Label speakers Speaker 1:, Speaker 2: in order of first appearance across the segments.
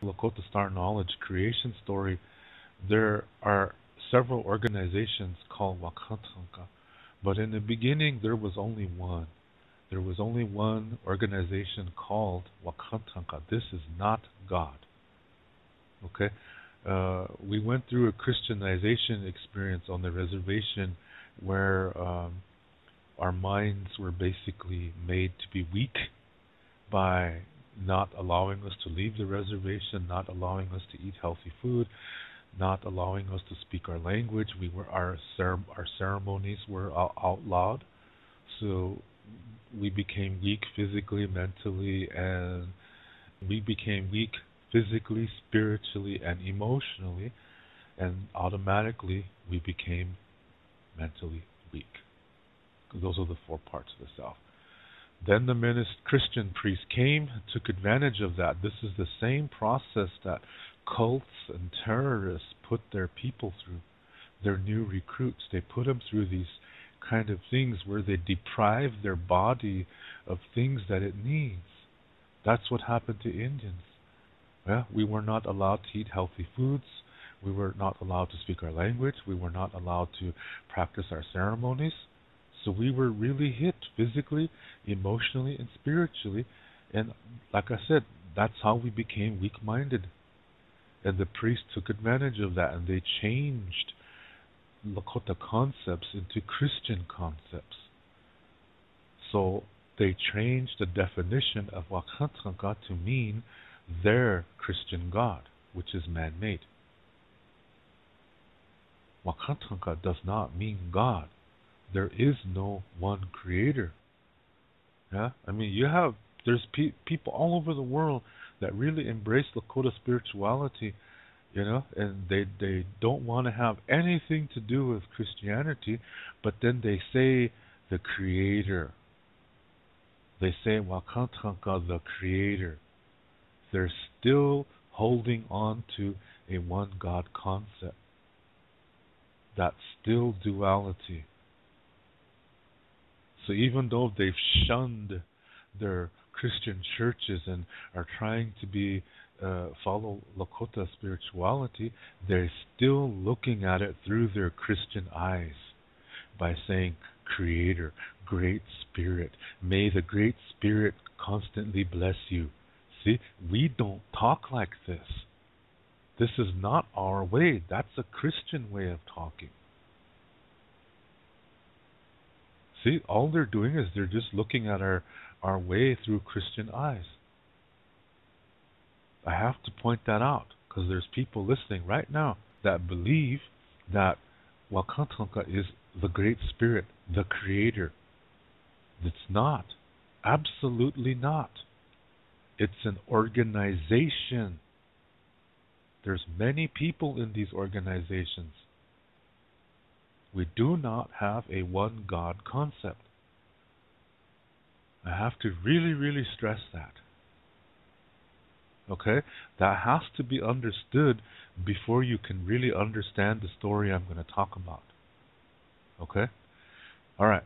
Speaker 1: Lakota Star Knowledge creation story, there are several organizations called Wakantanka, but in the beginning there was only one. There was only one organization called Wakantanka. This is not God. Okay? We went through a Christianization experience on the reservation where our minds were basically made to be weak by not allowing us to leave the reservation, not allowing us to eat healthy food, not allowing us to speak our language. Our ceremonies were outlawed, so we became weak physically, mentally, and we became weak physically, spiritually, and emotionally, and automatically we became mentally weak. Those are the four parts of the self. Then the Christian priest came, took advantage of that. This is the same process that cults and terrorists put their people through, their new recruits. They put them through these kind of things where they deprive their body of things that it needs. That's what happened to Indians. Yeah, we were not allowed to eat healthy foods. We were not allowed to speak our language. We were not allowed to practice our ceremonies. So we were really hit physically, emotionally, and spiritually. And like I said, that's how we became weak-minded. And the priests took advantage of that, and they changed Lakota concepts into Christian concepts. So they changed the definition of Wakantanka to mean their Christian God, which is man-made. Wakantanka does not mean God. There is no one creator. Yeah, I mean, there's people all over the world that really embrace Lakota spirituality, and they don't want to have anything to do with Christianity, but then they say the creator. They say Wakantanka, the creator. They're still holding on to a one God concept. That's still duality. So even though they've shunned their Christian churches and are trying to follow Lakota spirituality, they're still looking at it through their Christian eyes by saying, Creator, Great Spirit, may the Great Spirit constantly bless you. See, we don't talk like this. This is not our way. That's a Christian way of talking. See, all they're doing is they're just looking at our way through Christian eyes. I have to point that out because there's people listening right now that believe that Wakantanka is the Great Spirit, the Creator. It's not. Absolutely not. It's an organization. There's many people in these organizations. We do not have a one God concept. I have to really, really stress that. Okay? That has to be understood before you can really understand the story I'm going to talk about. Okay? All right.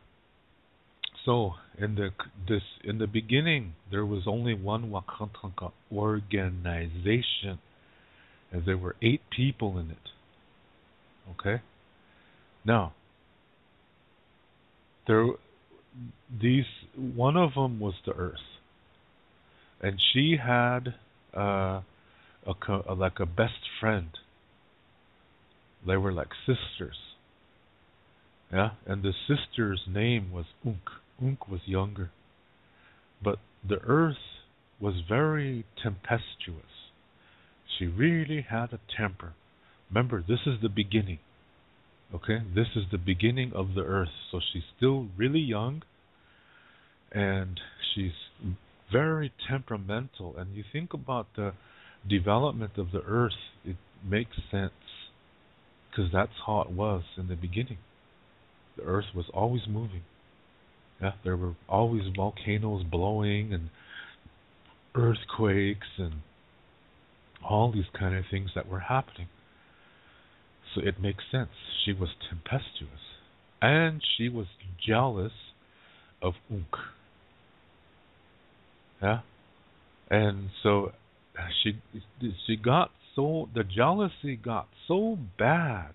Speaker 1: So, in the beginning, there was only one Wakantanka organization, and there were 8 people in it. Okay? Now, one of them was the Earth, and she had like a best friend. They were like sisters, yeah. And the sister's name was Unk. Unk was younger, but the Earth was very tempestuous. She really had a temper. Remember, this is the beginning. Okay, this is the beginning of the Earth, so she's still really young, and she's very temperamental. And you think about the development of the Earth, it makes sense, because that's how it was in the beginning. The Earth was always moving. Yeah, there were always volcanoes blowing and earthquakes and all these kind of things that were happening. So it makes sense. She was tempestuous. And she was jealous of Unk. Yeah? And so she she got so the jealousy got so bad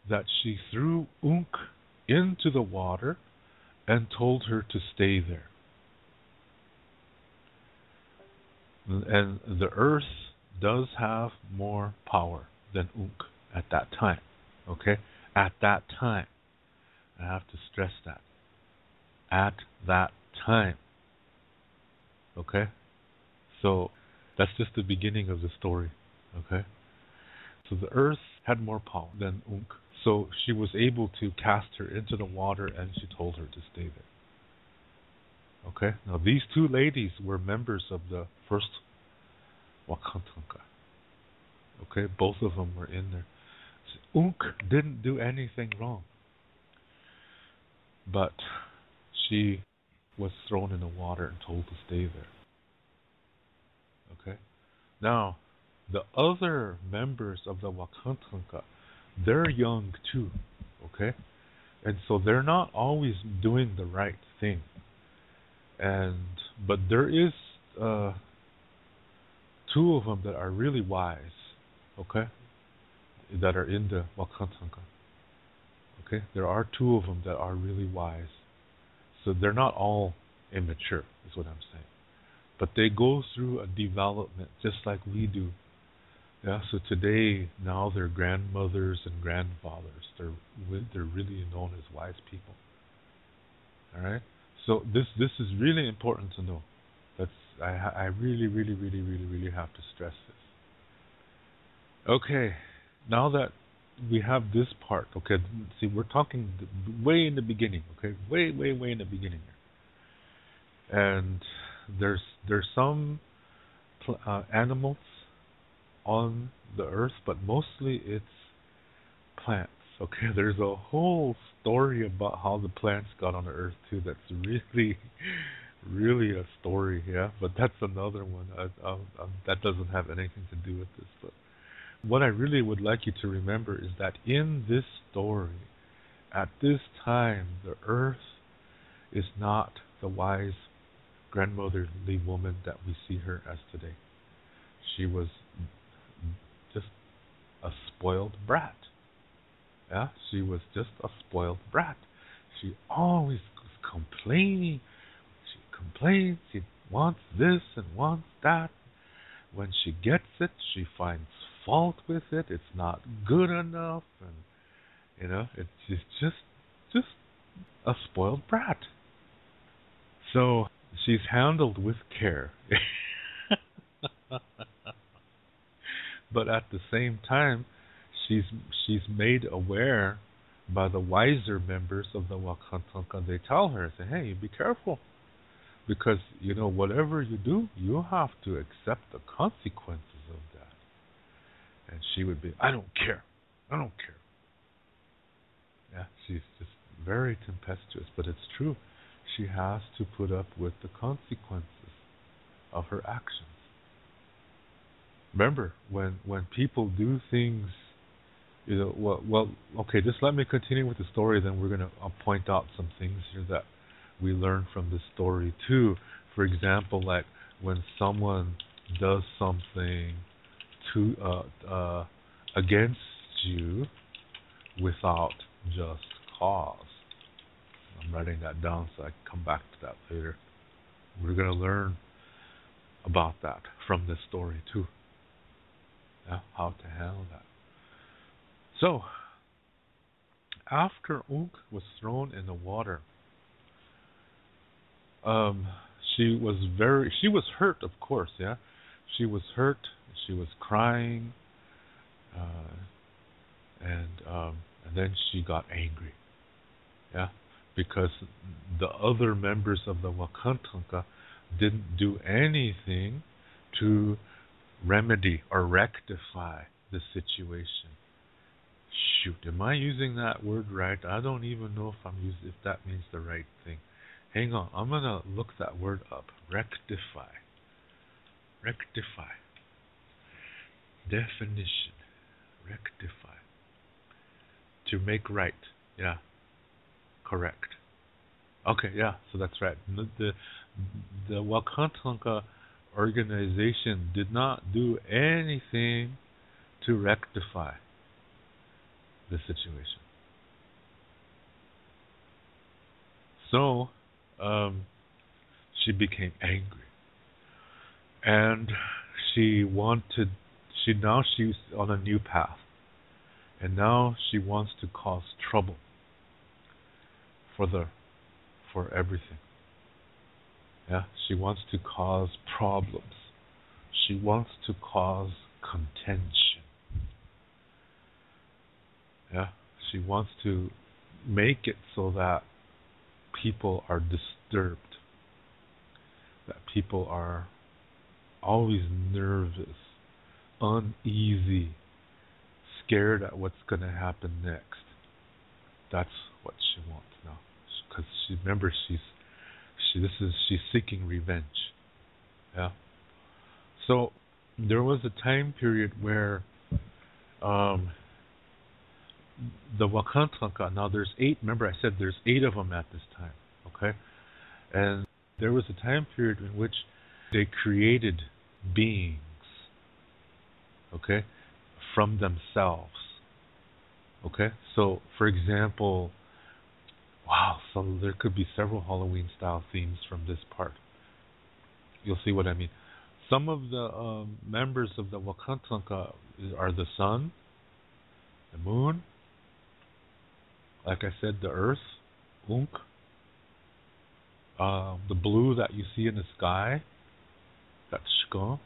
Speaker 1: that she threw Unk into the water and told her to stay there. And the earth does have more power than Unk at that time. Okay? At that time. I have to stress that. At that time. Okay? So that's just the beginning of the story. Okay? So the earth had more power than Unk. So she was able to cast her into the water and she told her to stay there. Okay? Now these two ladies were members of the first Wakantanka. Okay? Both of them were in there. So Unk didn't do anything wrong. But she was thrown in the water and told to stay there. Okay? Now, the other members of the Wakantanka, they're young too. Okay? And so they're not always doing the right thing. But there is two of them that are really wise. Okay? That are in the Wakantanka. Okay? There are two of them that are really wise. So they're not all immature, is what I'm saying. But they go through a development just like we do. Yeah, so today, now they're grandmothers and grandfathers. They're really known as wise people. All right? So this is really important to know. I really have to stress this. Okay, now that we have this part, okay, see, we're talking way in the beginning, okay, way in the beginning here. And there's some animals on the earth, but mostly it's plants. Okay, there's a whole story about how the plants got on the earth too. That's really a story, yeah. But that's another one. That doesn't have anything to do with this. But what I really would like you to remember is that in this story, at this time, the earth is not the wise grandmotherly woman that we see her as today. She was just a spoiled brat. Yeah, she was just a spoiled brat. She always was complaining. She complains. She wants this and wants that. When she gets it, she finds fault with it. It's not good enough, and it's just a spoiled brat. So she's handled with care. But at the same time, she's made aware by the wiser members of the Wakantanka. They tell her, say, hey, be careful. Because, whatever you do, you have to accept the consequences of that. And she would be, I don't care. Yeah, she's just very tempestuous, but it's true. She has to put up with the consequences of her actions. Remember, when people do things, okay, just let me continue with the story, then we're going to point out some things here that we learn from this story too. For example, like when someone does something against you without just cause. I'm writing that down so I can come back to that later. We're going to learn about that from this story too. Yeah, how to handle that. So, after Unk was thrown in the water, she was hurt, of course, yeah. She was hurt, she was crying, and then she got angry, yeah, because the other members of the Wakantanka didn't do anything to remedy or rectify the situation. Shoot, am I using that word right? I don't even know if that means the right thing. Hang on, I'm gonna look that word up. Rectify. Definition. Rectify. To make right. Yeah. Correct. Okay, yeah, so that's right. The Wakantanka organization did not do anything to rectify the situation. So, she became angry, and she wanted. She's on a new path, and now she wants to cause trouble for everything. Yeah, she wants to cause problems. She wants to cause contention. Yeah, she wants to make it so that people are disturbed, that people are always nervous, uneasy, scared at what's going to happen next. That's what she wants now, because remember she's seeking revenge. Yeah. So there was a time period where um, the Wakantanka. Now there's eight. Remember, I said there's eight of them at this time. Okay, and there was a time period in which they created beings. Okay, from themselves. Okay, so for example, wow, so there could be several Halloween style themes from this part. You'll see what I mean. Some of the members of the Wakantanka are the sun, the moon, like I said, the earth, Unk, the blue that you see in the sky, that's Shkon,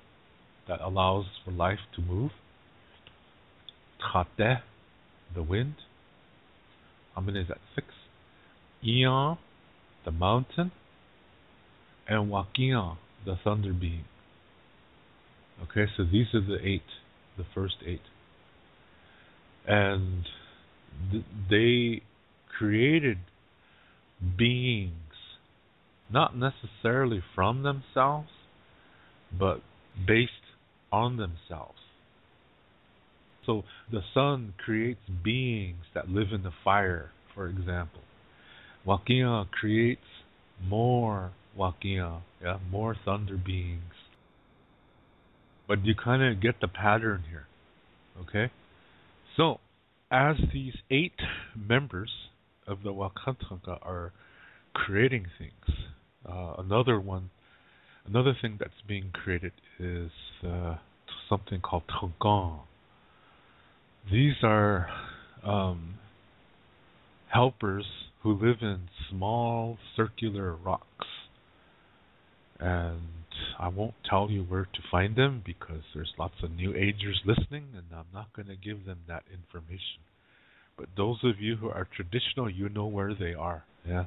Speaker 1: that allows for life to move, Tate, the wind, how many is that? 6. Ian, the mountain, and Wakian, the thunder being. Okay, so these are the 8, the first 8. And they created beings, not necessarily from themselves, but based on themselves. So the sun creates beings that live in the fire, for example. Wakian creates more Wakian, yeah, more thunder beings. But you kind of get the pattern here, okay? So, as these 8 members of the Wakantanka are creating things, another thing that's being created is something called Tonggang. These are helpers who live in small circular rocks. And I won't tell you where to find them because there's lots of New Agers listening and I'm not going to give them that information. But those of you who are traditional, you know where they are. Yeah.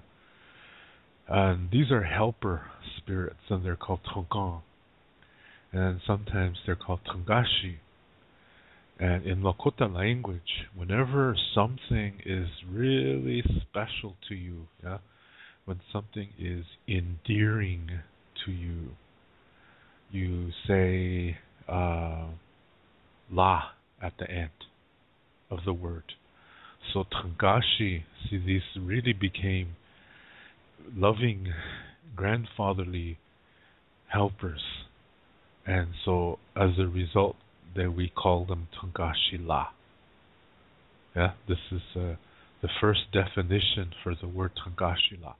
Speaker 1: And these are helper spirits and they're called Tonggang. And sometimes they're called Tangashi. And in Lakota language, whenever something is really special to you, yeah, when something is endearing to you, you say la at the end of the word. So Tangashi, see, these really became loving, grandfatherly helpers. And so as a result, we call them Tangashi La. Yeah, this is the first definition for the word Tangashi La.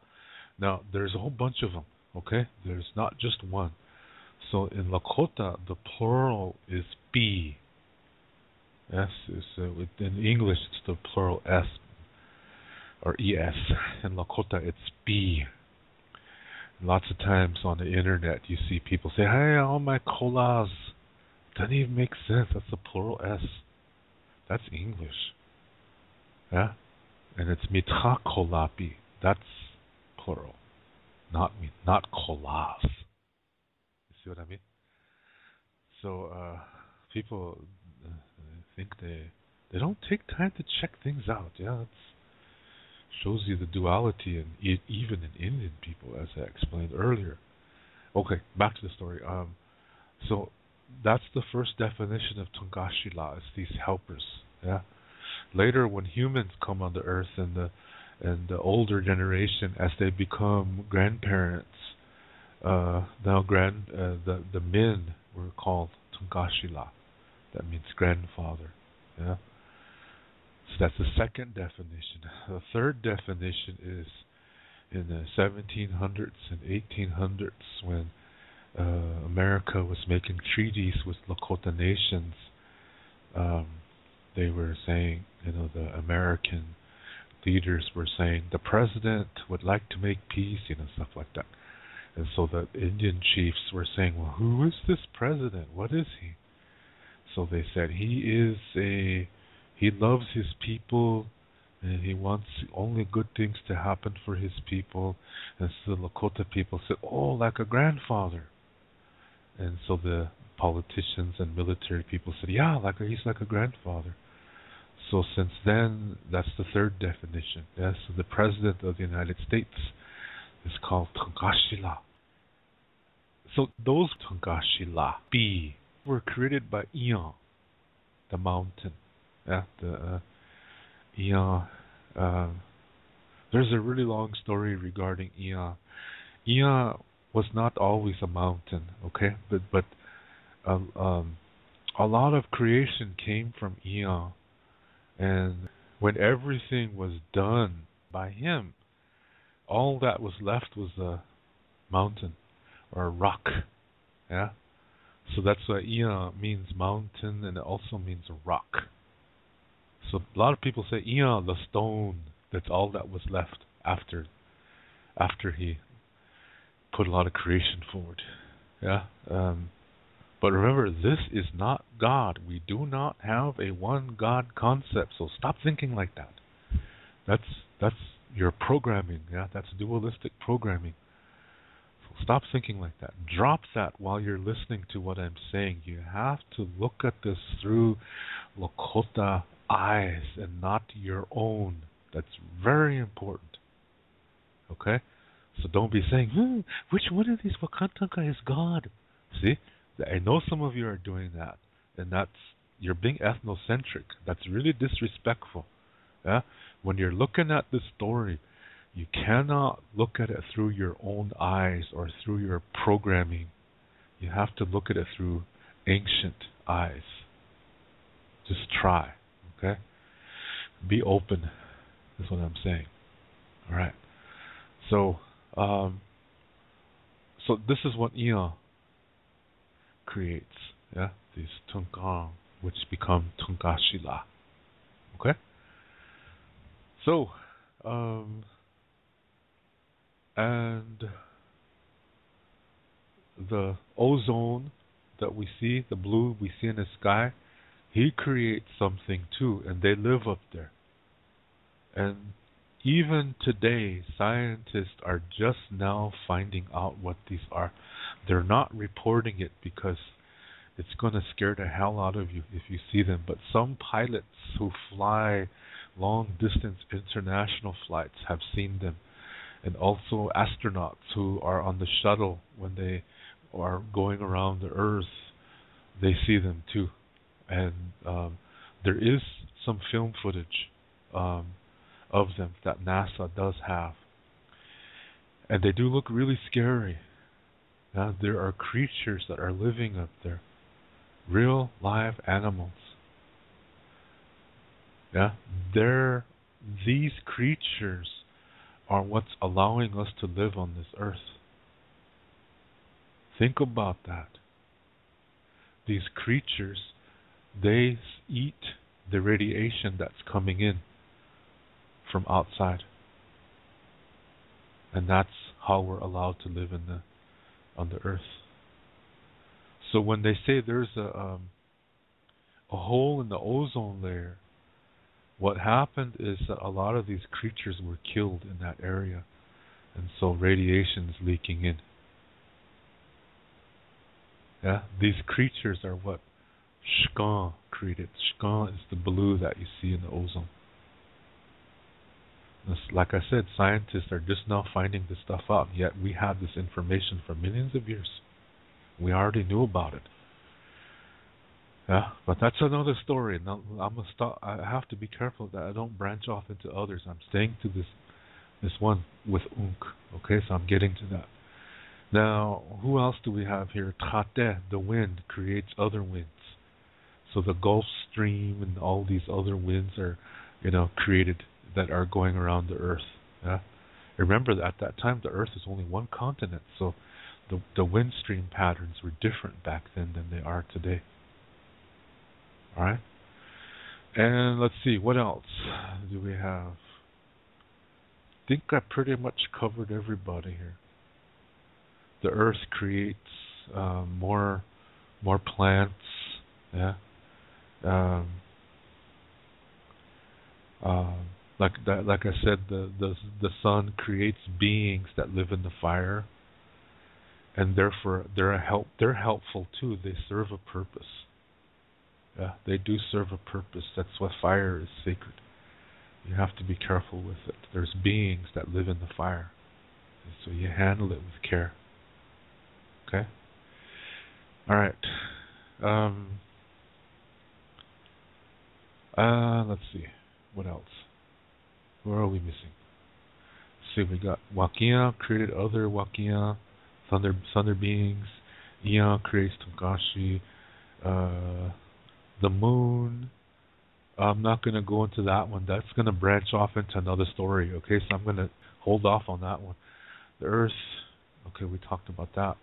Speaker 1: Now, there's a whole bunch of them, okay? There's not just one. So in Lakota, the plural is Bi. Yes, in English, it's the plural S or ES. In Lakota, it's Bi. Lots of times on the internet, you see people say, "Hey, all my kolas." Doesn't even make sense. That's the plural S. That's English. Yeah? And it's mita kolapi. That's plural. Not kolas. You see what I mean? So people think they don't take time to check things out. Yeah, it shows you the duality and even in Indian people, as I explained earlier. Okay, back to the story. So that's the first definition of Tangashi La, is these helpers. Yeah. Later, when humans come on the earth and the older generation, as they become grandparents, Now the men were called Tungashila. That means grandfather. Yeah. So that's the second definition. The third definition is in the 1700s and 1800s when America was making treaties with Lakota nations. Um, they were saying, the American leaders were saying the president would like to make peace, stuff like that. And so the Indian chiefs were saying, well, who is this president? What is he? So they said he loves his people and he wants only good things to happen for his people. And so the Lakota people said, oh, like a grandfather. And so the politicians and military people said, yeah, he's like a grandfather. So since then, that's the third definition. Yeah? So the President of the United States is called Tungashila. So those Tungashila B were created by Ian, the mountain. Yeah, Ian. There's a really long story regarding Ian. Ian was not always a mountain, okay? But a lot of creation came from Ian. And when everything was done by him, all that was left was a mountain or a rock. Yeah? So that's why Ia means mountain and it also means rock. So a lot of people say Ia, the stone, that's all that was left after he put a lot of creation forward. Yeah? But remember, this is not God. We do not have a one God concept. So stop thinking like that. That's your programming. Yeah, that's dualistic programming. So stop thinking like that. Drop that while you're listening to what I'm saying. You have to look at this through Lakota eyes and not your own. That's very important. Okay? So don't be saying, which one of these Wakantanka is God? See? I know some of you are doing that, and you're being ethnocentric. That's really disrespectful. Yeah? When you're looking at the story, you cannot look at it through your own eyes or through your programming. You have to look at it through ancient eyes. Just try, okay? Be open, is what I'm saying. All right. So this is what Ia creates, yeah, these Tungang, which become Tungashila. Okay? So, and the ozone that we see, the blue we see in the sky, he creates something too, and they live up there. And even today, scientists are just now finding out what these are. They're not reporting it because it's going to scare the hell out of you if you see them. But some pilots who fly long-distance international flights have seen them. And also astronauts who are on the shuttle when they are going around the Earth, they see them too. And there is some film footage of them that NASA does have. And they do look really scary. There are creatures that are living up there. Real live animals. Yeah, these creatures are what's allowing us to live on this earth. Think about that. These creatures, they eat the radiation that's coming in from outside. And that's how we're allowed to live on the earth. So when they say there's a hole in the ozone layer, what happened is that a lot of these creatures were killed in that area, and so radiation is leaking in. Yeah, these creatures are what Sicangu created. Sicangu is the blue that you see in the ozone. Like I said, scientists are just now finding this stuff out, yet we have this information for millions of years. We already knew about it. Yeah, but that's another story. Now I'm gonna stop. I have to be careful that I don't branch off into others. I'm staying to this one with Unk. Okay, so I'm getting to that. Now, who else do we have here? Trate, the wind, creates other winds. So the Gulf Stream and all these other winds are, created that are going around the Earth. Yeah? Remember that at that time the Earth is only one continent, so the wind stream patterns were different back then than they are today. All right? And let's see, what else do we have? I think I pretty much covered everybody here. The Earth creates more plants. Yeah. Um, like I said, the sun creates beings that live in the fire, and therefore they're helpful too. They serve a purpose. Yeah, they do serve a purpose. That's why fire is sacred. You have to be careful with it. There's beings that live in the fire, so you handle it with care. Okay. All right. Let's see. What else? Where are we missing? See, we got Wakia created other Wakia, thunder beings. Ia creates Togashi. The moon. I'm not going to go into that one. That's going to branch off into another story. Okay, so I'm going to hold off on that one. The earth. Okay, we talked about that.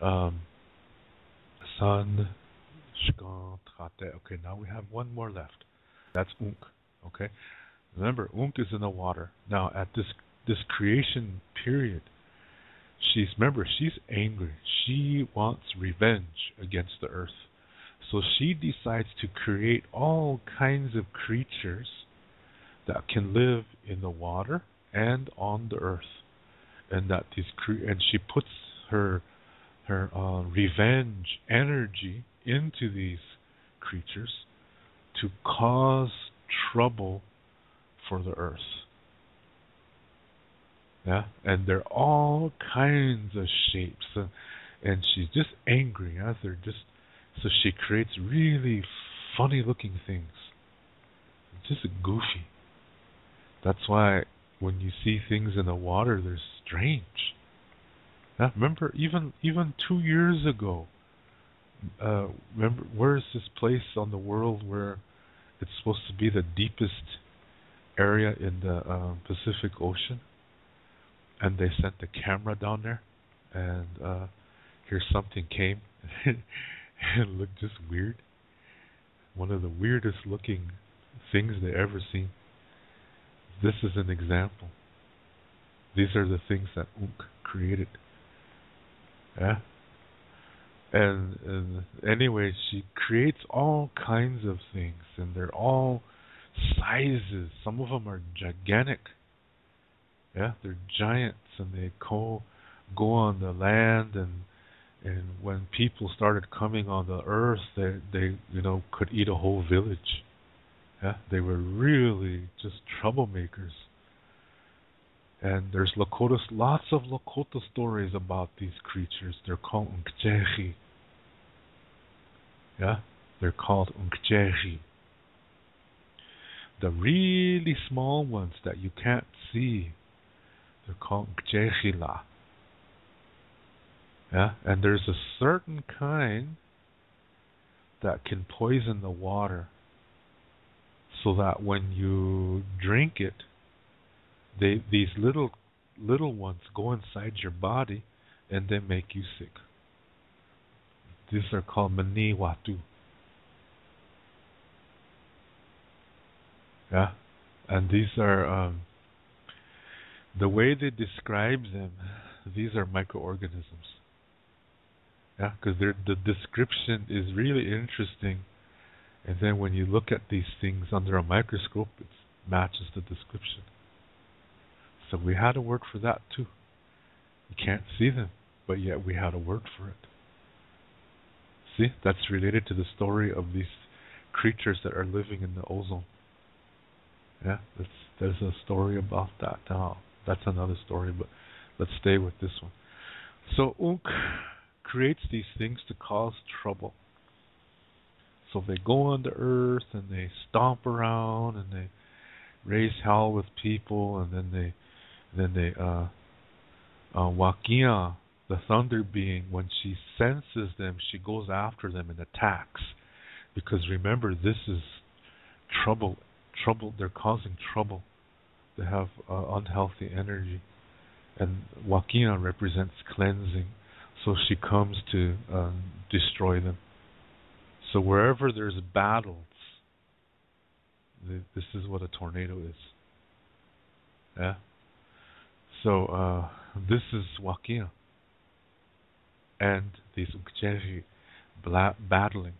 Speaker 1: Sun. Shkan. Trate. Okay, now we have one more left. That's Unk. Okay. Remember, Unk is in the water. Now, at this creation period, she's angry. She wants revenge against the earth. So she decides to create all kinds of creatures that can live in the water and on the earth, and and she puts her revenge energy into these creatures to cause trouble for the earth. Yeah, and they're all kinds of shapes, and she's just angry. Yeah, so she creates really funny-looking things, just goofy. That's why when you see things in the water, they're strange. Yeah, remember, even 2 years ago. Remember, where is this place on the world where it's supposed to be the deepest area in the Pacific Ocean, and they sent the camera down there, and here something came, and it looked just weird. One of the weirdest looking things they ever seen. This is an example. These are the things that Unk created. Yeah. And anyway, she creates all kinds of things, and they're all sizes. Some of them are gigantic. Yeah, they're giants, and they go on the land, and when people started coming on the earth, they could eat a whole village. Yeah, they were really just troublemakers. And there's lots of Lakota stories about these creatures. They're called Unkjehi. Yeah, they're called Unkjehi. The really small ones that you can't see, they're called Unkjehila. Yeah, and there's a certain kind that can poison the water, so that when you drink it, these little ones go inside your body and they make you sick. These are called mani watu. Yeah, and these are the way they describe them. These are microorganisms. Yeah, because the description is really interesting, and then when you look at these things under a microscope, it matches the description. So we had a word for that too. You can't see them, but yet we had a word for it. See, that's related to the story of these creatures that are living in the ozone. Yeah, there's a story about that. Now, that's another story, but let's stay with this one. So Unk creates these things to cause trouble. So they go on the earth and they stomp around and they raise hell with people, and then they Wakia The thunder being, when she senses them, she goes after them and attacks. Because remember, this is trouble. Trouble. They're causing trouble. They have unhealthy energy. And Wakina represents cleansing. So she comes to destroy them. So wherever there's battles, this is what a tornado is. Yeah. So this is Wakina. And these Ukcheji battling.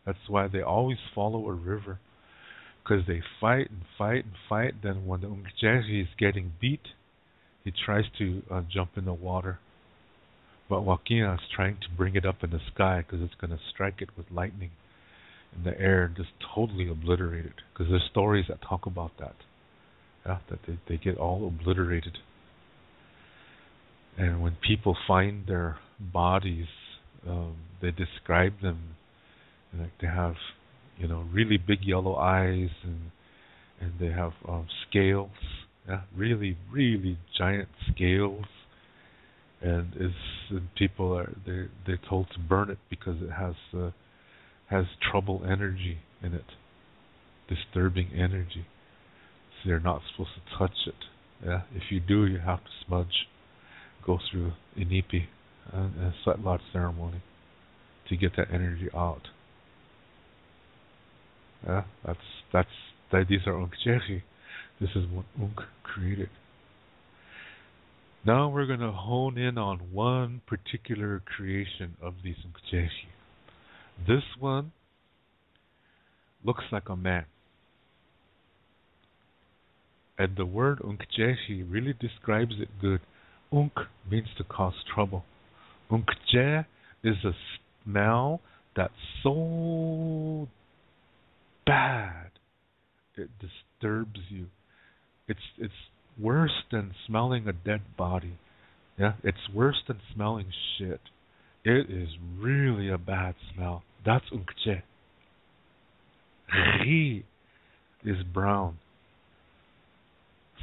Speaker 1: That's why they always follow a river. Because they fight and fight and fight. Then when the Ukcheji is getting beat, he tries to jump in the water. But Wakina is trying to bring it up in the sky because it's going to strike it with lightning in the air and just totally obliterate it. Because there's stories that talk about that. Yeah, that they get all obliterated. And when people find their bodies, they describe them like they have, really big yellow eyes and they have scales. Yeah, really, really giant scales. And people are they're told to burn it because it has trouble energy in it, disturbing energy. So they're not supposed to touch it. Yeah, if you do, you have to smudge, go through inipi and a sweat lodge ceremony to get that energy out. Yeah, these are Unkchechi. This is what Unk created. Now we're going to hone in on one particular creation of these Unkchechi. This one looks like a man. And the word Unkchechi really describes it good. Unk means to cause trouble. Unkche is a smell that's so bad it disturbs you. It's worse than smelling a dead body. Yeah, it's worse than smelling shit. It is really a bad smell. That's Unkche. Ri is brown.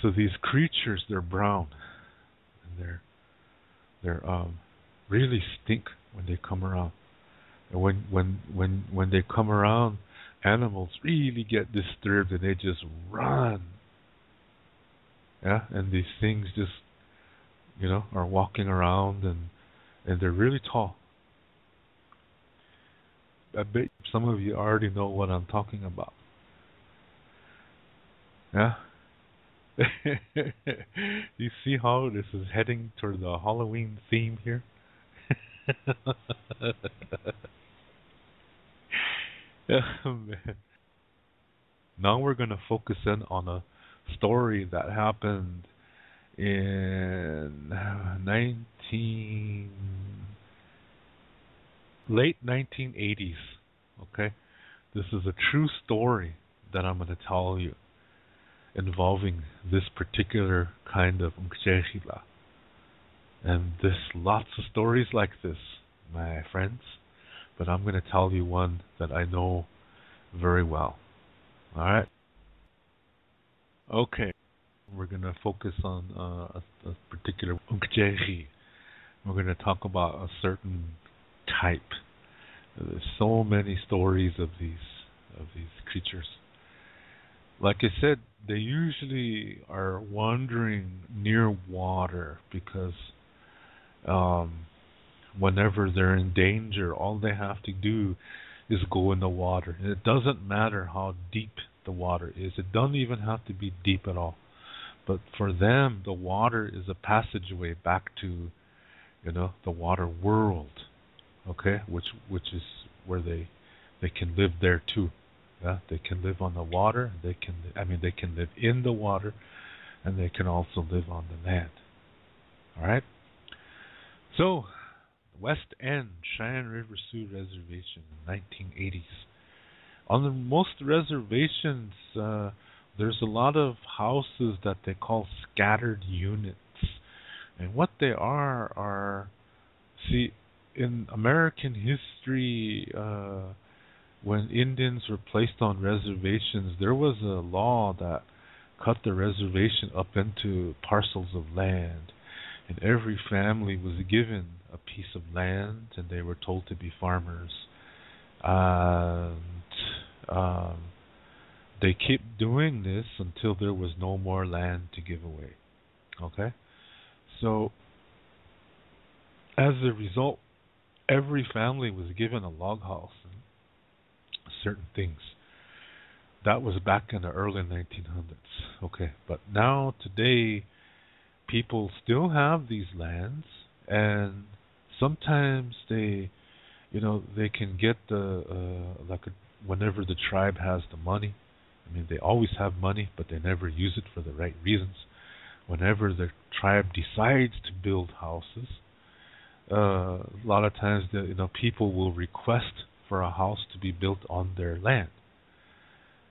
Speaker 1: So these creatures, they're brown, and they're really stink when they come around. And when they come around, animals really get disturbed and they just run. Yeah, and these things just, are walking around and they're really tall. I bet some of you already know what I'm talking about. Yeah. You see how this is heading toward the Halloween theme here? Oh, man. Now we're going to focus in on a story that happened in late 1980s. Okay, this is a true story that I'm going to tell you, involving this particular kind of Unkchechila. And there's lots of stories like this, my friends, but I'm going to tell you one that I know very well. All right. Okay. We're going to focus on a particular Unkchechi. We're going to talk about a certain type. There's so many stories of these creatures. Like I said, they usually are wandering near water because whenever they're in danger, all they have to do is go in the water. And it doesn't matter how deep the water is. It doesn't even have to be deep at all. But for them, the water is a passageway back to, the water world. Okay, which is where they can live there too. Yeah, they can live on the water. They can live in the water, and they can also live on the land. All right. So, West End Cheyenne River Sioux Reservation, 1980s. On most reservations, there's a lot of houses that they call scattered units, and what they are in American history, when Indians were placed on reservations, there was a law that cut the reservation up into parcels of land. and every family was given a piece of land, and they were told to be farmers. And um, they kept doing this until there was no more land to give away. Okay? So, as a result, every family was given a log house and certain things. That was back in the early 1900s. Okay, but now, today, people still have these lands, and sometimes they can get whenever the tribe has the money. I mean, they always have money, but they never use it for the right reasons. Whenever the tribe decides to build houses, a lot of times people will request for a house to be built on their land,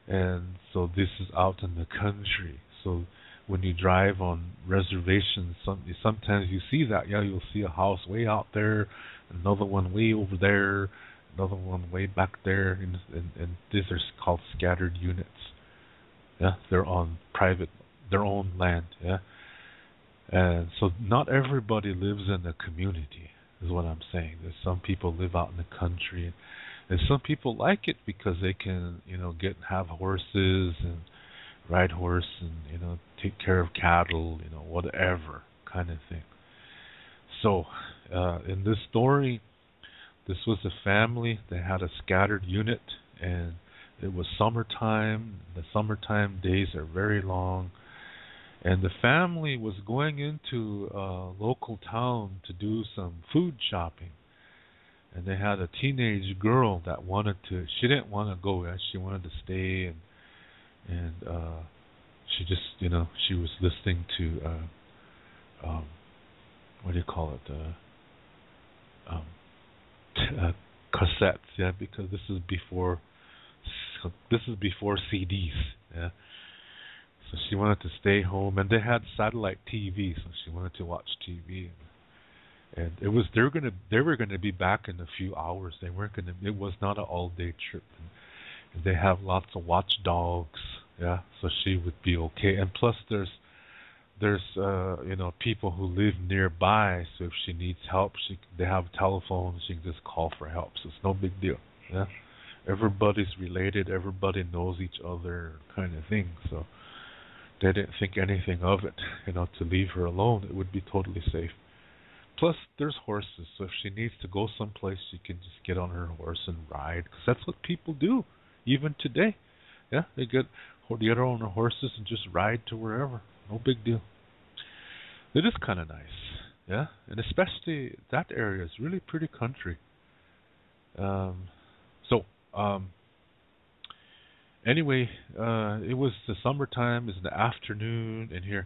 Speaker 1: and so this is out in the country. So when you drive on reservations, sometimes you see that. Yeah, you'll see a house way out there, another one way over there, another one way back there, and these are called scattered units. Yeah, they're on their own land. Yeah, and so not everybody lives in the community, is what I'm saying. There's some people live out in the country, and some people like it because they can, have horses and ride horse and take care of cattle, whatever kind of thing. So, in this story, this was a family. They had a scattered unit, and it was summertime. The summertime days are very long, and the family was going into a local town to do some food shopping. And they had a teenage girl that she didn't want to go. She wanted to stay, and she just, she was listening to what do you call it? Cassettes, yeah, because this is before CDs, yeah. So she wanted to stay home, and they had satellite TV, so she wanted to watch TV. And they were gonna be back in a few hours. They weren't gonna. It was not an all-day trip. And they have lots of watchdogs, yeah. So she would be okay. And plus, there's people who live nearby. So if she needs help, they have telephones. She can just call for help. So it's no big deal, yeah. Everybody's related. Everybody knows each other, kind of thing. So they didn't think anything of it. To leave her alone, it would be totally safe. Plus, there's horses, so if she needs to go someplace, she can just get on her horse and ride, because that's what people do, even today. Yeah, they get on their horses and just ride to wherever. No big deal. It is kind of nice, yeah, and especially that area is really pretty country. Anyway, it was the summertime, it's the afternoon, and here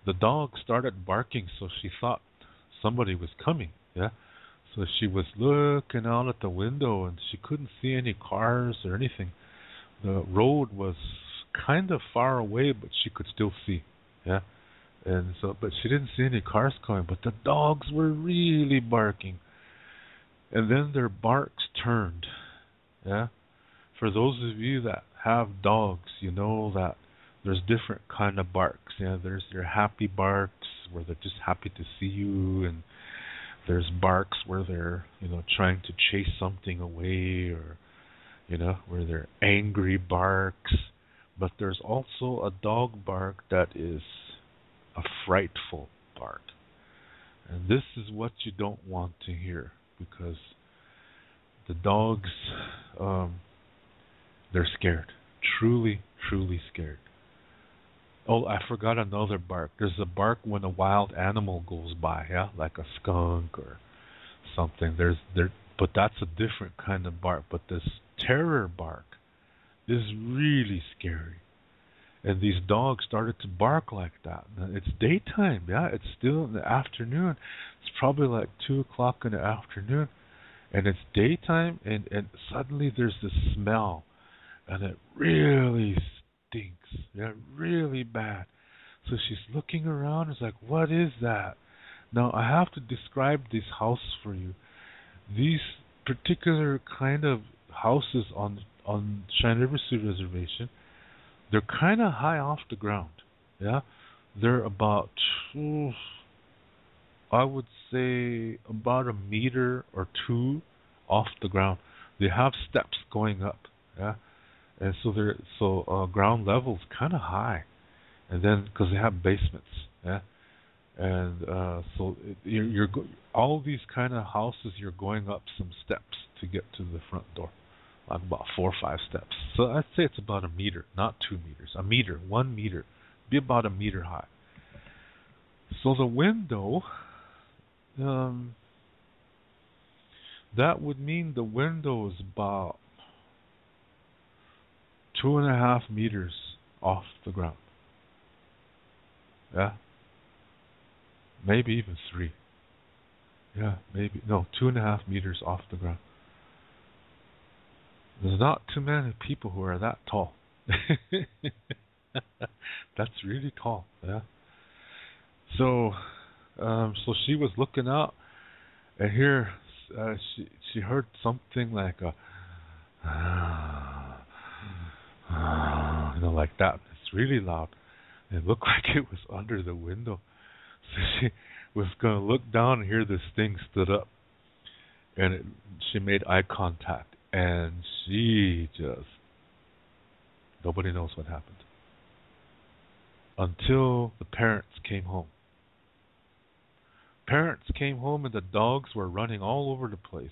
Speaker 1: the dog started barking, so she thought somebody was coming, yeah. So she was looking out at the window, and she couldn't see any cars or anything. The road was kind of far away, but she could still see, yeah. And so, but she didn't see any cars coming, but the dogs were really barking. And then their barks turned, yeah. For those of you that have dogs, you know that there's different kind of barks. Yeah, there's your happy barks where they're just happy to see you, and there's barks where they're, trying to chase something away, or, where they're angry barks. But there's also a dog bark that is a frightful bark. And this is what you don't want to hear, because the dogs, they're scared. Truly, truly scared. Oh, I forgot another bark. There's a bark when a wild animal goes by, yeah, like a skunk or something. But that's a different kind of bark. But this terror bark is really scary. And these dogs started to bark like that. Now, it's daytime, yeah. It's still in the afternoon. It's probably like 2 o'clock in the afternoon, and it's daytime, and suddenly there's this smell, and it really stinks, yeah, really bad. So she's looking around. It's like, what is that? Now I have to describe this house for you. These particular kind of houses on Cheyenne River Sioux Reservation, they're kind of high off the ground. Yeah, they're about I would say about a meter or two off the ground. They have steps going up, yeah, and so ground level's kind of high, and then because they have basements, yeah, and all these kind of houses, you're going up some steps to get to the front door, like about 4 or 5 steps. So I'd say it's about a meter, not 2 meters, a meter, 1 meter, be about a meter high. So the window, um, that would mean the window is about 2.5 meters off the ground. Yeah, maybe even 3. Yeah, maybe no, 2.5 meters off the ground. There's not too many people who are that tall. That's really tall. Yeah. So, so she was looking out, and here she heard something like a, like that. It's really loud. It looked like it was under the window. So she was going to look down and hear this thing stood up, and she made eye contact, and she just, nobody knows what happened until the parents came home. Parents came home and the dogs were running all over the place,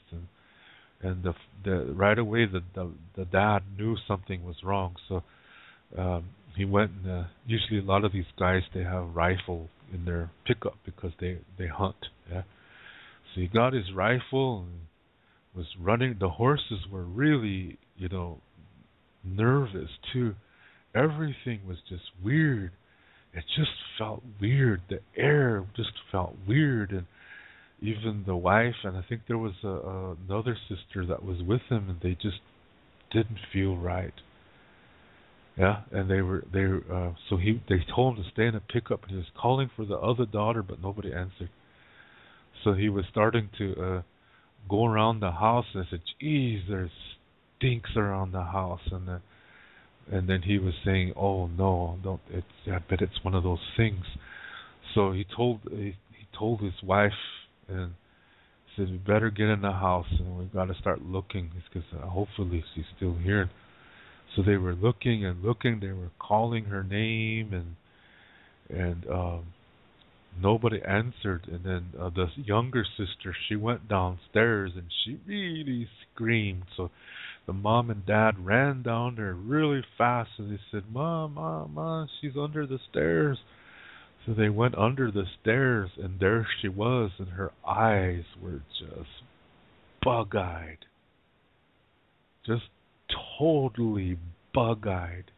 Speaker 1: and the right away the dad knew something was wrong, so he went and usually a lot of these guys, they have rifle in their pickup because they hunt, yeah. So he got his rifle and was running. The horses were really, nervous too. Everything was just weird. It just felt weird. The air just felt weird, and even the wife, and I think there was another sister that was with him, and they just didn't feel right. Yeah, and they told him to stay in a pickup, and he was calling for the other daughter, but nobody answered. So he was starting to go around the house, and I said, "Geez, there's stinks around the house," and then he was saying, "Oh no, don't! I bet it's one of those things." So he told his wife and said, "We better get in the house and we got to start looking because hopefully she's still here." So they were looking and looking. They were calling her name and nobody answered. And then the younger sister, she went downstairs and she really screamed. So the mom and dad ran down there really fast and they said, Mom, she's under the stairs." So they went under the stairs and there she was, and her eyes were just bug-eyed. Just totally bug-eyed.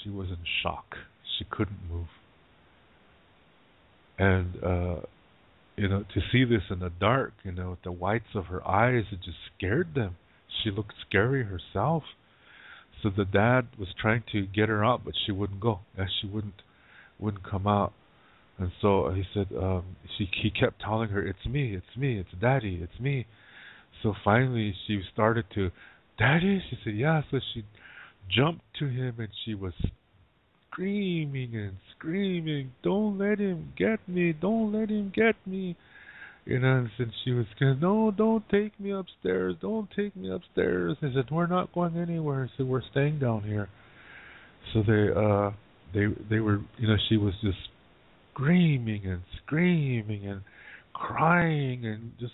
Speaker 1: She was in shock. She couldn't move. And, to see this in the dark, the whites of her eyes, it just scared them. She looked scary herself. So the dad was trying to get her out, but she wouldn't go. She wouldn't come out. And so he said, he kept telling her, "It's me, it's Daddy, it's me." So finally she started to, "Daddy?" She said, "Yeah." So she jumped to him and she was screaming and screaming, "Don't let him get me, don't let him get me." And she was going, "No, don't take me upstairs, don't take me upstairs." He said, "We're not going anywhere." So we're staying down here. So they were, she was just screaming and crying and just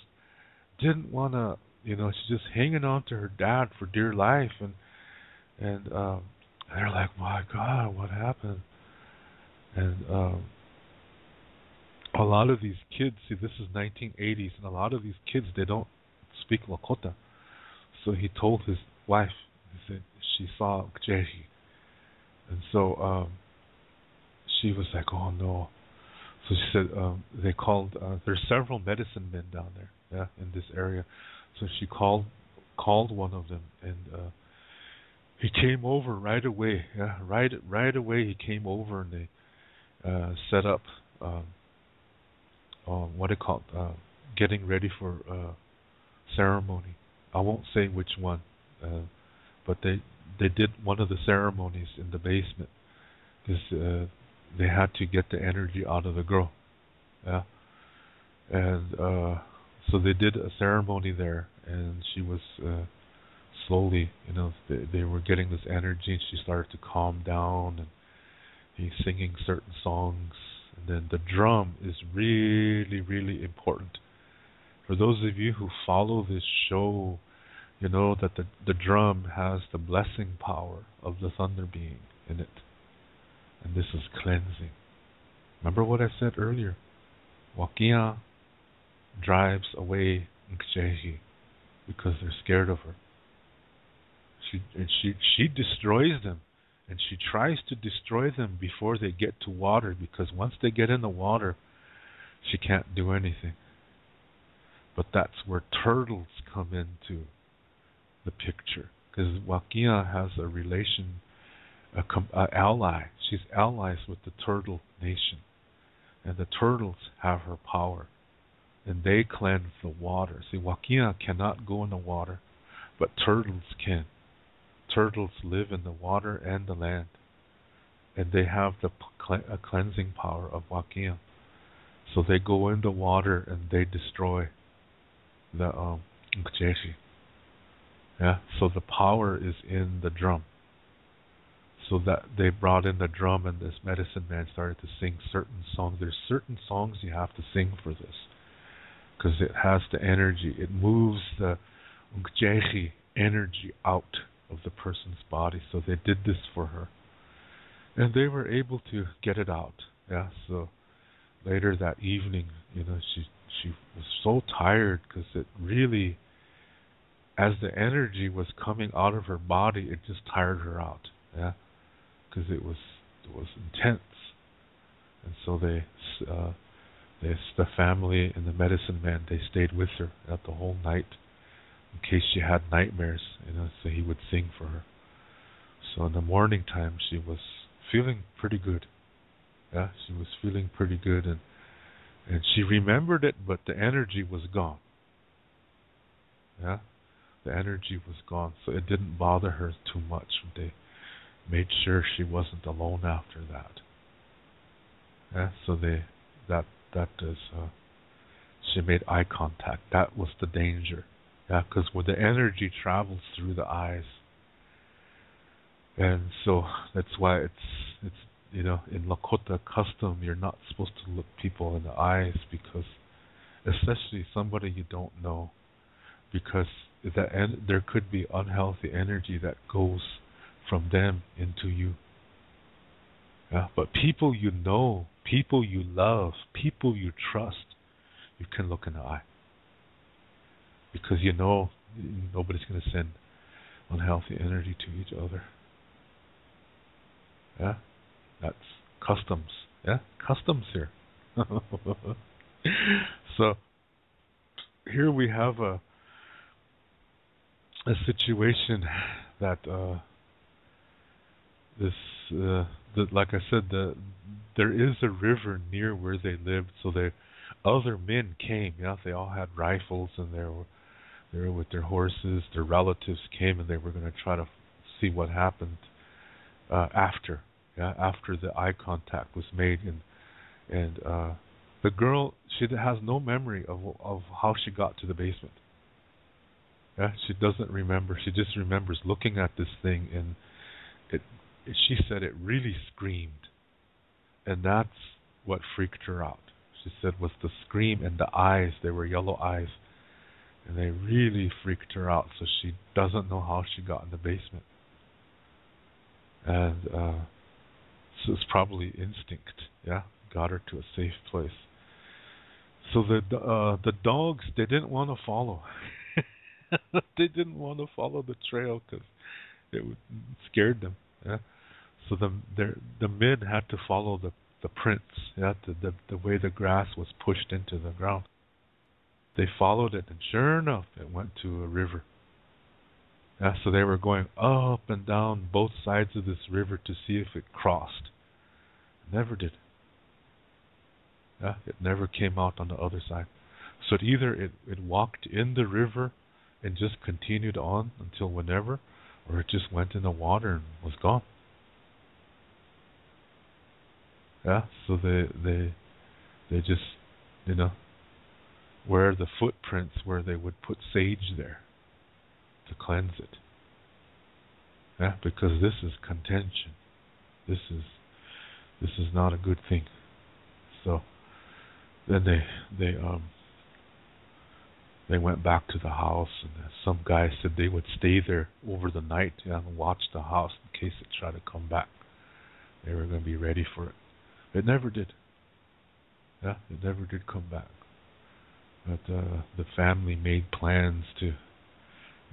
Speaker 1: didn't want to, she's just hanging on to her dad for dear life, and they're like, "My God, what happened?" And a lot of these kids, see, this is 1980s, and a lot of these kids, they don't speak Lakota. So he told his wife, he said she saw Jerry, and so she was like, "Oh no." So she said they called. There's several medicine men down there, yeah, in this area. So she called one of them, and he came over right away. Yeah, right away he came over, and they set up what do you call it? Getting ready for ceremony. I won't say which one, but they did one of the ceremonies in the basement because they had to get the energy out of the girl. Yeah. And so they did a ceremony there, and she was slowly, they were getting this energy, and she started to calm down, and he's singing certain songs. And then the drum is really, really important. For those of you who follow this show, you know that the drum has the blessing power of the thunder being in it. And this is cleansing. Remember what I said earlier? Wakia drives away Nkjehi because they're scared of her. She destroys them, and she tries to destroy them before they get to water, because once they get in the water, she can't do anything. But that's where turtles come into the picture, because Wakia has a relation, a ally. She's allies with the turtle nation, and the turtles have her power, and they cleanse the water. See, Wakia cannot go in the water, but turtles can. Turtles live in the water and the land, and they have the cleansing power of Wakia. So they go in the water and they destroy the Nkjeshi. Yeah, so the power is in the drum. So that they brought in the drum, and this medicine man started to sing certain songs. There's certain songs you have to sing for this, because it has the energy. It moves the Nkjeshi energy out of the person's body. So they did this for her, and they were able to get it out. Yeah. So later that evening, she was so tired, because it really, as the energy was coming out of her body, it just tired her out. Yeah, because it was intense, and so the family and the medicine man, they stayed with her at the whole night, in case she had nightmares, so he would sing for her. So in the morning time, she was feeling pretty good. Yeah, she was feeling pretty good, and she remembered it, but the energy was gone. Yeah, the energy was gone, so it didn't bother her too much. They made sure she wasn't alone after that. Yeah, so she made eye contact. That was the danger. Yeah, because when the energy travels through the eyes, and so that's why it's in Lakota custom, you're not supposed to look people in the eyes, because especially somebody you don't know, because there could be unhealthy energy that goes from them into you. Yeah, but people you know, people you love, people you trust, you can look in the eye, because nobody's going to send unhealthy energy to each other. Yeah, that's customs. Yeah, customs here. So here we have a situation that like I said, there is a river near where they lived, so other men came. Yeah, they all had rifles, and they were with their horses. Their relatives came, and they were going to try to see what happened after the eye contact was made, and the girl, she has no memory of how she got to the basement. Yeah, she doesn't remember. She just remembers looking at this thing, and she said it really screamed, and that's what freaked her out. She said was the scream, and the eyes, they were yellow eyes, and they really freaked her out. So she doesn't know how she got in the basement, and so it's probably instinct. Yeah, got her to a safe place. So the dogs, they didn't want to follow. They didn't want to follow the trail because it scared them. Yeah. So the men had to follow the prints. Yeah, the way the grass was pushed into the ground. They followed it, and sure enough, it went to a river. Yeah, so they were going up and down both sides of this river to see if it crossed. It never did. Yeah, it never came out on the other side. So either it walked in the river and just continued on until whenever, or it just went in the water and was gone. Yeah, so they just, where the footprints where they would put sage there to cleanse it. Yeah, because this is contention. This is not a good thing. So then they went back to the house, and some guy said they would stay there over the night and watch the house in case it tried to come back. They were going to be ready for it. It never did. Yeah, it never did come back. But the family made plans to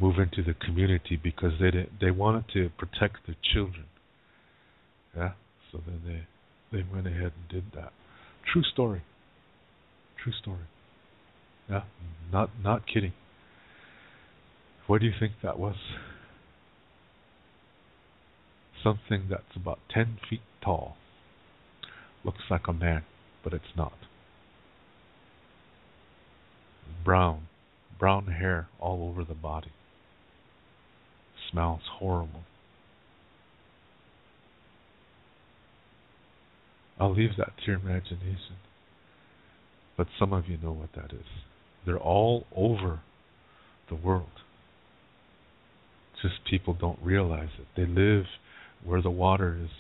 Speaker 1: move into the community because they wanted to protect their children. Yeah, so then they went ahead and did that. True story. True story. Yeah, not kidding. What do you think that was? Something that's about 10 feet tall. Looks like a man, but it's not. Brown hair all over the body. Smells horrible. I'll leave that to your imagination. But some of you know what that is. They're all over the world. Just people don't realize it. They live where the water is.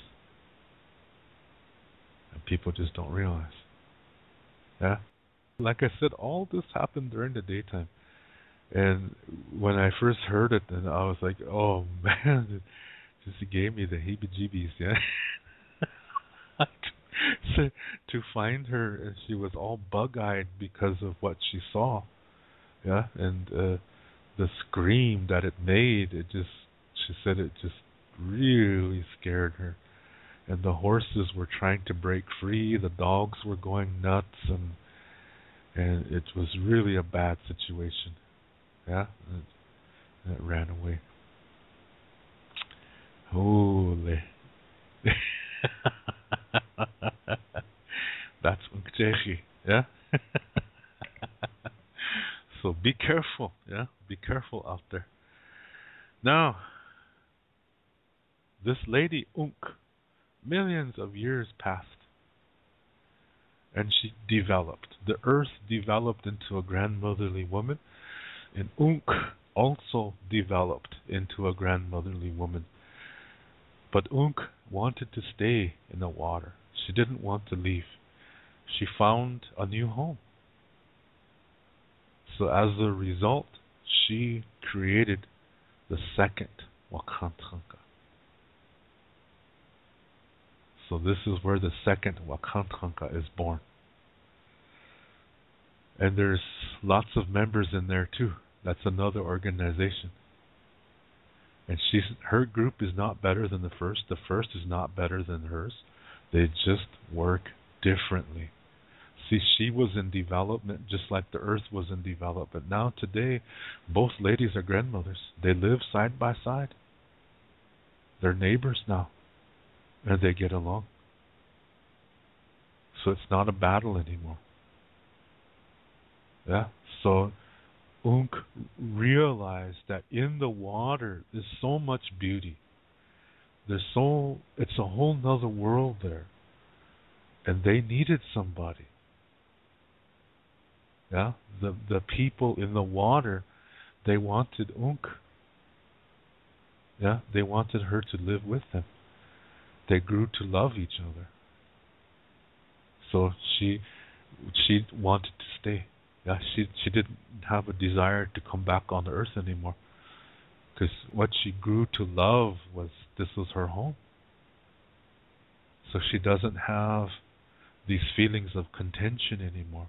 Speaker 1: And people just don't realize. Yeah? Like I said, all this happened during the daytime. And when I first heard it, and I was like, oh man, it just gave me the heebie-jeebies, yeah? So, to find her, she was all bug-eyed because of what she saw, yeah? And the scream that it made, she said it just really scared her. And the horses were trying to break free, the dogs were going nuts, and it was really a bad situation. Yeah, and it ran away. Holy. That's Unkjechi, yeah? So be careful, yeah? Be careful out there. Now, this lady, Unk, millions of years passed, and she developed. The earth developed into a grandmotherly woman, and Unk also developed into a grandmotherly woman. But Unk wanted to stay in the water. She didn't want to leave. She found a new home. So as a result, she created the second Wakantanka. So this is where the second Wakantanka is born. And there's lots of members in there too. That's another organization. And her group is not better than the first. The first is not better than hers. They just work differently. See, she was in development just like the earth was in development. Now today, both ladies are grandmothers. They live side by side. They're neighbors now. And they get along. So it's not a battle anymore. Yeah, so Unk realized that in the water there's so much beauty. It's a whole nother world there. And they needed somebody. Yeah, the people in the water, they wanted Unk. Yeah, they wanted her to live with them. They grew to love each other. So she wanted to stay. Yeah, she didn't have a desire to come back on the earth anymore. Because what she grew to love this was her home. So she doesn't have these feelings of contention anymore.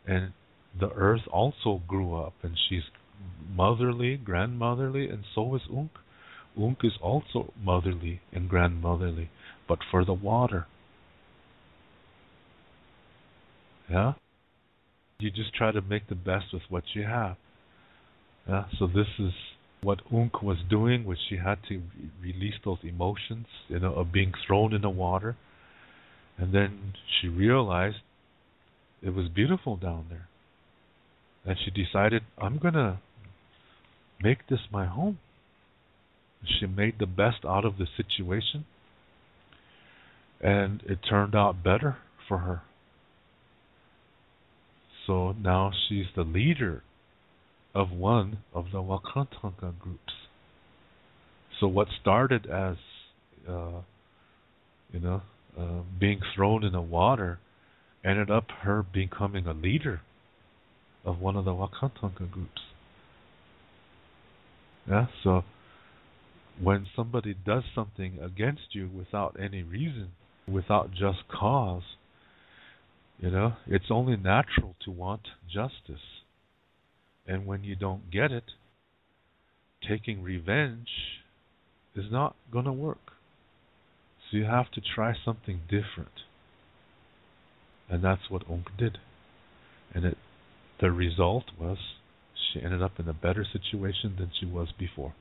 Speaker 1: And the earth also grew up, and she's motherly, grandmotherly, and so is Unk. Unk is also motherly and grandmotherly, but for the water. Yeah? You just try to make the best with what you have. Yeah? So this is what Unk was doing, which she had to release those emotions, of being thrown in the water. And then she realized it was beautiful down there. And she decided, I'm going to make this my home. She made the best out of the situation. And it turned out better for her. So now she's the leader of one of the Wakantanka groups. So what started as, uh, being thrown in the water ended up her becoming a leader of one of the Wakantanka groups. Yeah, so when somebody does something against you without any reason, without just cause, it's only natural to want justice. And when you don't get it, taking revenge is not going to work. So you have to try something different. And that's what Onk did. And the result was she ended up in a better situation than she was before.